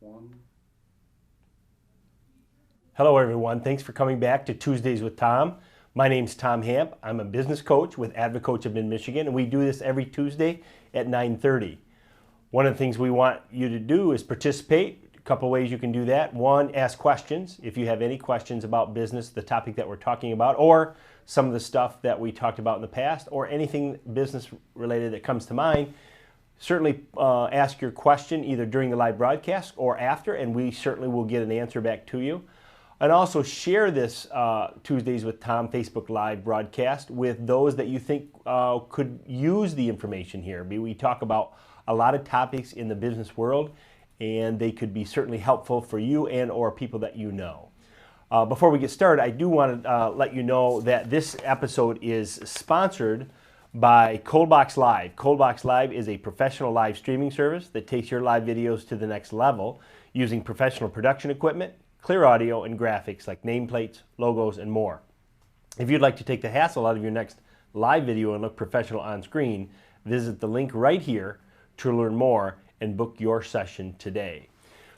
One. Hello everyone, thanks for coming back to Tuesdays with Tom. My name's Tom Hamp. I'm a business coach with Advocoach of Mid-Michigan, and we do this every Tuesday at 9:30. One of the things we want you to do is participate. A couple ways you can do that. One, ask questions. If you have any questions about business, the topic that we're talking about, or some of the stuff that we talked about in the past, or anything business related that comes to mind, certainly ask your question either during the live broadcast or after, and we certainly will get an answer back to you. And also share this Tuesdays with Tom Facebook Live broadcast with those that you think could use the information here. We talk about a lot of topics in the business world, and they could be certainly helpful for you and or people that you know. Before we get started, I do want to let you know that this episode is sponsored by Coldbox Live. Coldbox Live is a professional live streaming service that takes your live videos to the next level using professional production equipment, clear audio, and graphics like nameplates, logos, and more. If you'd like to take the hassle out of your next live video and look professional on screen, visit the link right here to learn more and book your session today.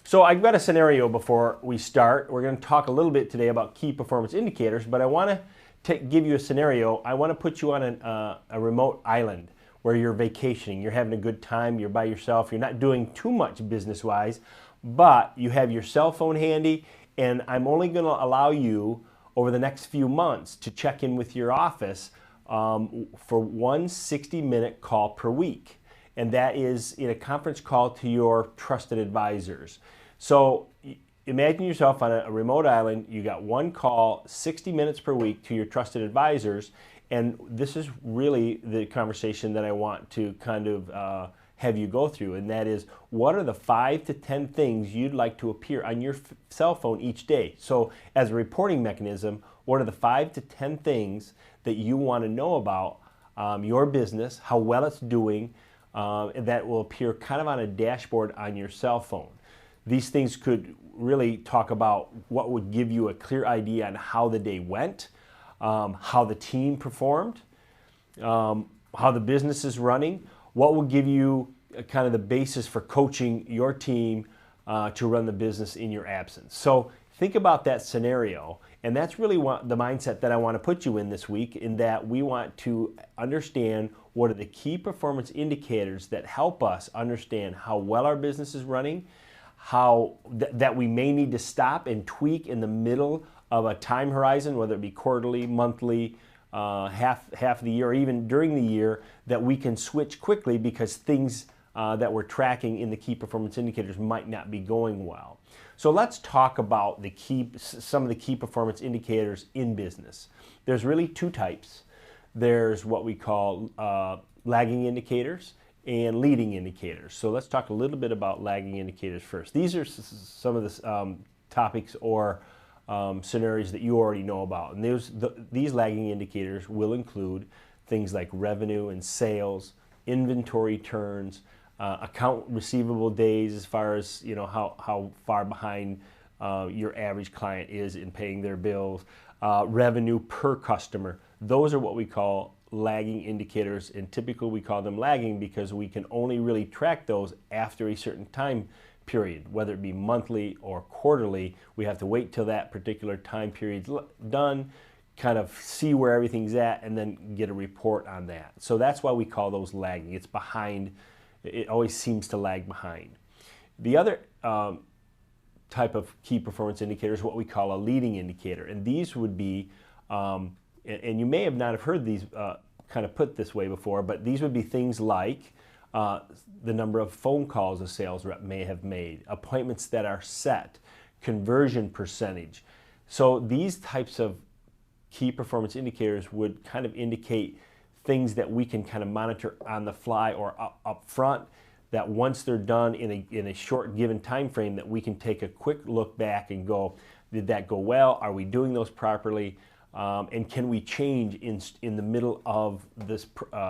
So I've got a scenario before we start. We're going to talk a little bit today about key performance indicators, but I want to give you a scenario. I want to put you on a remote island where you're vacationing, you're having a good time, you're by yourself, you're not doing too much business-wise, but you have your cell phone handy, and I'm only going to allow you over the next few months to check in with your office for one 60-minute call per week. And that is in a conference call to your trusted advisors. So imagine yourself on a remote island, you got one call, 60 minutes per week to your trusted advisors, and this is really the conversation that I want to kind of have you go through, and that is, what are the 5 to 10 things you'd like to appear on your cell phone each day? So as a reporting mechanism, what are the 5 to 10 things that you want to know about your business, how well it's doing, that will appear kind of on a dashboard on your cell phone? These things could really talk about what would give you a clear idea on how the day went, how the team performed, how the business is running, what will give you kind of the basis for coaching your team to run the business in your absence. So think about that scenario, and that's really the mindset that I want to put you in this week, in that we want to understand what are the key performance indicators that help us understand how well our business is running, how that we may need to stop and tweak in the middle of a time horizon, whether it be quarterly, monthly, half of the year, or even during the year, that we can switch quickly because things that we're tracking in the key performance indicators might not be going well. So let's talk about some of the key performance indicators in business. There's really two types. There's what we call lagging indicators and leading indicators. So let's talk a little bit about lagging indicators first. These are some of the topics or scenarios that you already know about. And these lagging indicators will include things like revenue and sales, inventory turns, account receivable days, as far as how far behind your average client is in paying their bills, revenue per customer. Those are what we call lagging indicators, and typically we call them lagging because we can only really track those after a certain time period, whether it be monthly or quarterly. We have to wait till that particular time period's done, kind of see where everything's at, and then get a report on that. So that's why we call those lagging. It's behind. It always seems to lag behind. The other type of key performance indicator is what we call a leading indicator, and these would be, and you may have not have heard these kind of put this way before, but these would be things like the number of phone calls a sales rep may have made, appointments that are set, conversion percentage. So these types of key performance indicators would kind of indicate things that we can kind of monitor on the fly or up front, that once they're done in a short given time frame, that we can take a quick look back and go, did that go well? Are we doing those properly? And can we change in the middle of this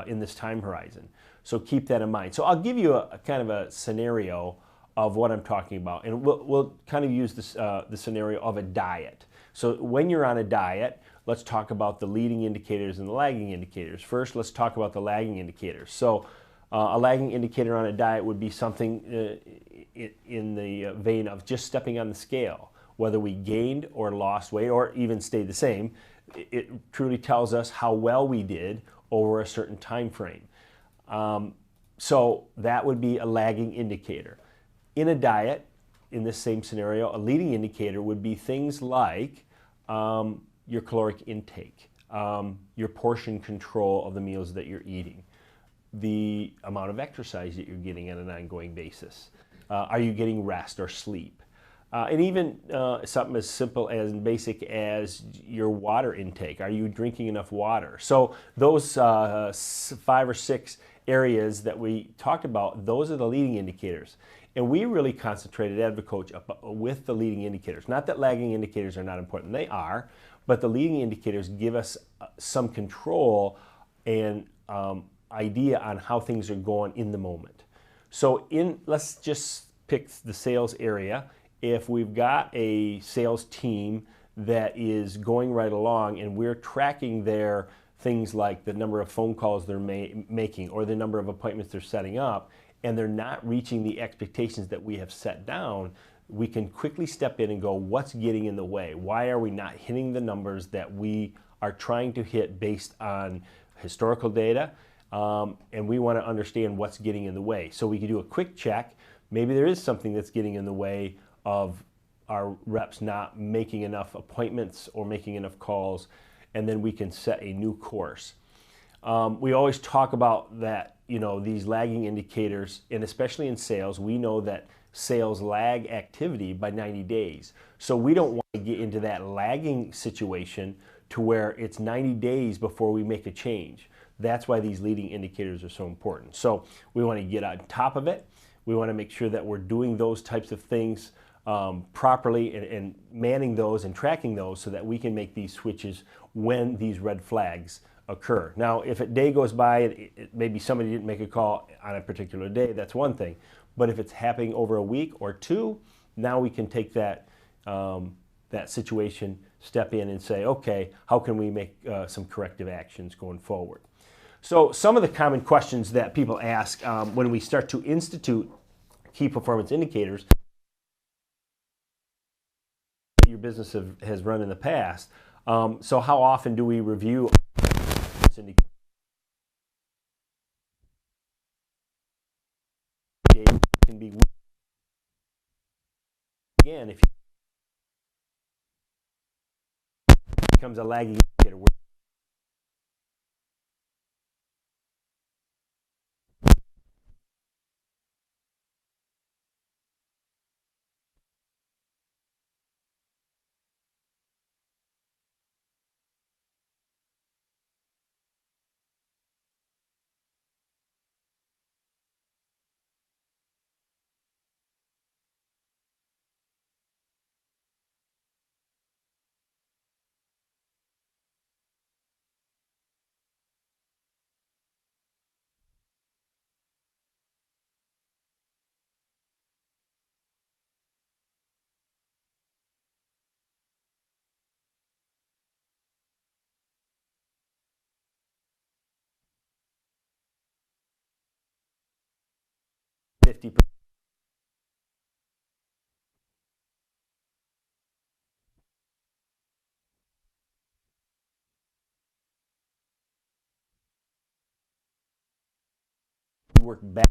in this time horizon? So keep that in mind. So I'll give you a kind of a scenario of what I'm talking about, and we'll kind of use this the scenario of a diet. So when you're on a diet, let's talk about the leading indicators and the lagging indicators. First, let's talk about the lagging indicators. So a lagging indicator on a diet would be something in the vein of just stepping on the scale, whether we gained or lost weight or even stayed the same. It truly tells us how well we did over a certain time frame. So that would be a lagging indicator. In a diet, in this same scenario, a leading indicator would be things like your caloric intake, your portion control of the meals that you're eating, the amount of exercise that you're getting on an ongoing basis. Are you getting rest or sleep? And even something as simple as basic as your water intake. Are you drinking enough water? So those 5 or 6 areas that we talked about, those are the leading indicators. And we really concentrated AdvoCoach with the leading indicators. Not that lagging indicators are not important, they are, but the leading indicators give us some control and idea on how things are going in the moment. So let's just pick the sales area. If we've got a sales team that is going right along and we're tracking their things like the number of phone calls they're making or the number of appointments they're setting up, and they're not reaching the expectations that we have set down, we can quickly step in and go, what's getting in the way? Why are we not hitting the numbers that we are trying to hit based on historical data? And we want to understand what's getting in the way. So we can do a quick check. Maybe there is something that's getting in the way of our reps not making enough appointments or making enough calls, and then we can set a new course. We always talk about that, these lagging indicators, and especially in sales, we know that sales lag activity by 90 days. So we don't want to get into that lagging situation to where it's 90 days before we make a change. That's why these leading indicators are so important. So we want to get on top of it. We want to make sure that we're doing those types of things properly and manning those and tracking those so that we can make these switches when these red flags occur. Now, if a day goes by and maybe somebody didn't make a call on a particular day, that's one thing. But if it's happening over a week or two, now we can take that situation, step in and say, okay, how can we make some corrective actions going forward? So some of the common questions that people ask when we start to institute key performance indicators that your business has run in the past. So how often do we review indicators? It can be again if it becomes a lagging indicator. We're 50% work back.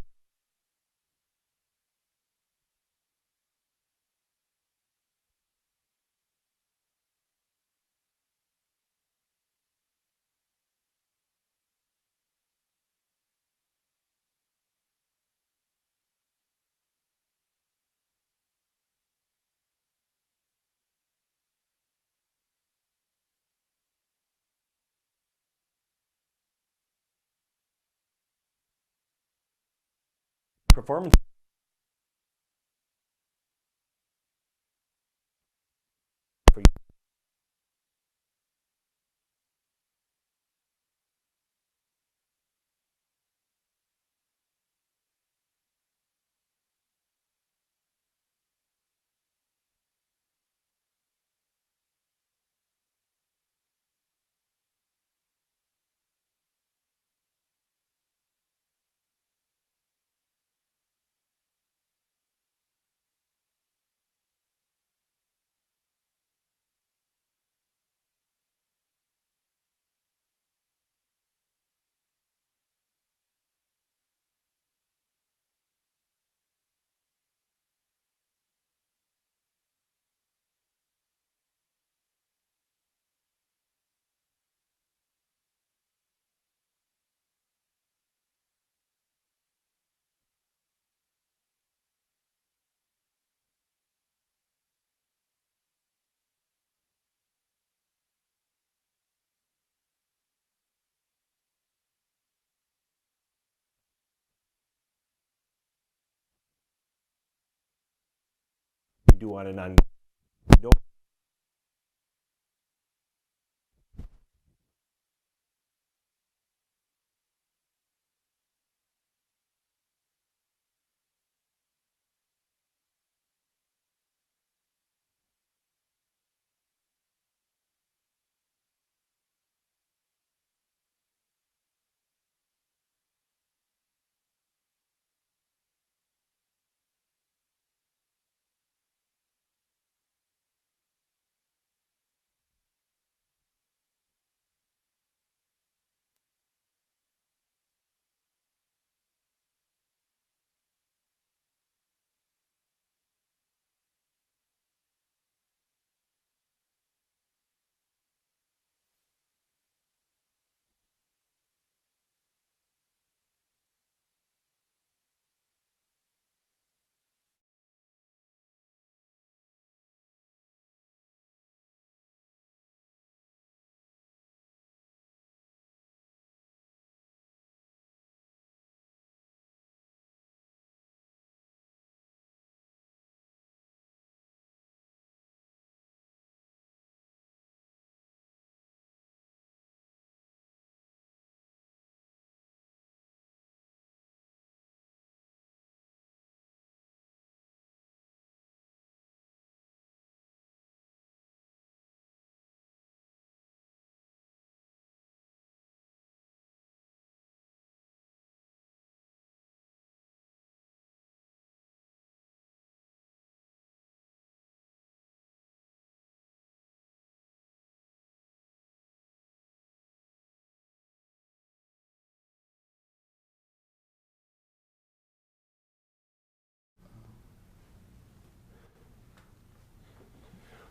Performance for do on an ongoing.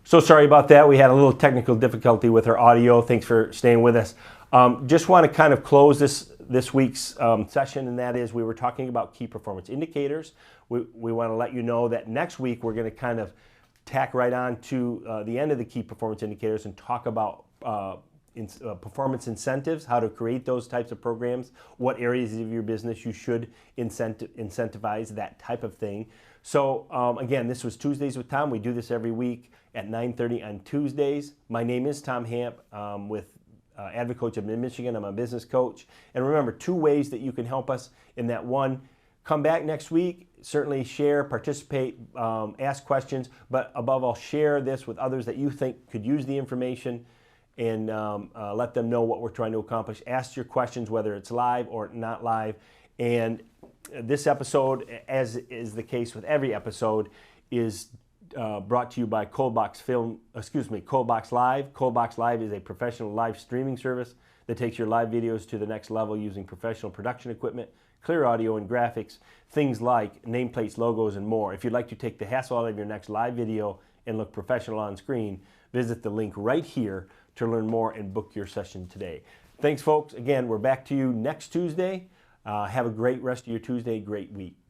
So sorry about that. We had a little technical difficulty with our audio. Thanks for staying with us. Just want to kind of close this week's session, and that is we were talking about key performance indicators. We want to let you know that next week we're going to kind of tack right on to the end of the key performance indicators and talk about performance incentives, how to create those types of programs, what areas of your business you should incentivize, that type of thing. So again, this was Tuesdays with Tom. We do this every week at 9:30 on Tuesdays. My name is Tom Hamp with Advocoach of Mid-Michigan. I'm a business coach. And remember, 2 ways that you can help us in that. One, come back next week, certainly share, participate, ask questions, but above all, share this with others that you think could use the information, and let them know what we're trying to accomplish. Ask your questions, whether it's live or not live. And this episode, as is the case with every episode, is brought to you by Coldbox Live. Coldbox Live is a professional live streaming service that takes your live videos to the next level using professional production equipment, clear audio and graphics, things like nameplates, logos, and more. If you'd like to take the hassle out of your next live video and look professional on screen, visit the link right here to learn more and book your session today. Thanks, folks. Again, we're back to you next Tuesday. Have a great rest of your Tuesday, great week.